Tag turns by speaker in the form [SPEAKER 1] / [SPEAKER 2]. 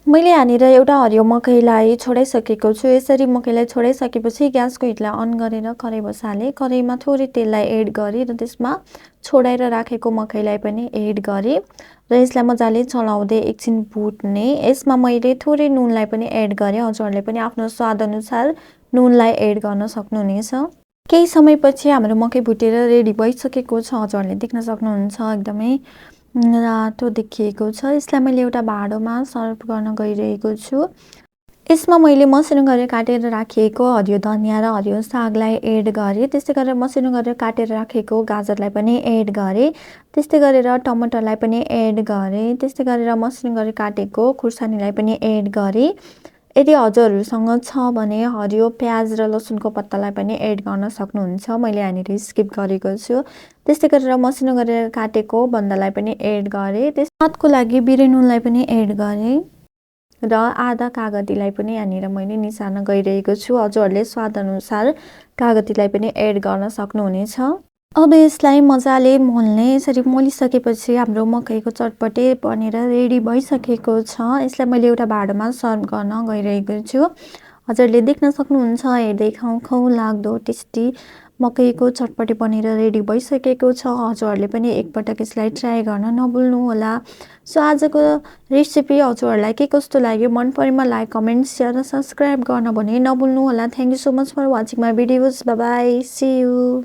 [SPEAKER 1] मैले यहाँनिर एउटा हरियो मकैलाई छोडाइसकेको छु। यसरी मकैलाई छोडाइसकेपछि ग्यासको हिटलाई अन गरेर कराई बसाले। कराईमा थोरै तेललाई एड गरेँ र त्यसमा छोडाएर राखेको मकैलाई पनि एड गरेँ र यसलाई मजाले चलाउँदै एकछिन भुट्ने। यसमा मैले थोरै नुनलाई पनि एड गरेँ। हजुरहरूले पनि आफ्नो स्वादअनुसार नुनलाई एड गर्न सक्नुहुनेछ। केही समयपछि हाम्रो मकै भुटेर रेडी भइसकेको छ। हजुरहरूले देख्न सक्नुहुन्छ एकदमै रातो देखिएको छ। यसलाई मैले एउटा भाँडोमा सर्भ गर्न गइरहेको छु। यसमा मैले मसिनो गरेर काटेर राखिएको हरियो धनिया र हरियो सागलाई एड गरेँ। त्यस्तै गरेर मसिनो गरेर काटेर राखेको गाजरलाई पनि एड गरेँ। त्यस्तै गरेर टमाटरलाई पनि एड गरेँ। त्यस्तै गरेर मसिनो गरेर काटेको खुर्सानीलाई पनि एड गरेँ। यदि हजुरहरूसँग छ भने हरियो प्याज र लसुनको पत्तालाई पनि एड गर्न सक्नुहुन्छ। मैले यहाँनिर स्किप गरेको छु। त्यस्तै गरेर मसिनो गरेर काटेको बन्दालाई पनि एड गरेँ। स्वादको लागि बिरे नुनलाई पनि एड गरेँ र आधा कागतीलाई पनि यहाँनिर मैले निसार्न गइरहेको छु। हजुरहरूले स्वादअनुसार कागतीलाई पनि एड गर्न सक्नुहुनेछ। अब यसलाई मजाले मोल्ने। यसरी मोलिसकेपछि हाम्रो मकैको चटपटे बनेर रेडी भइसकेको छ। यसलाई मैले एउटा भाँडोमा सर्भ गर्न गइरहेको छु। हजुरले देख्न सक्नुहुन्छ हेर्दै खाउँ खाउँ लाग्दो टेस्टी मकैको चटपटे बनेर रेडी भइसकेको छ। हजुरहरूले पनि एकपटक यसलाई ट्राई गर्न नभुल्नु होला। सो आजको रेसिपी हजुरहरूलाई के कस्तो लाग्यो मन परेमा लाइक कमेन्ट शेयर र सब्सक्राइब गर्न भने नभुल्नु होला। Thank you so much for watching my videos. Bye bye, see you.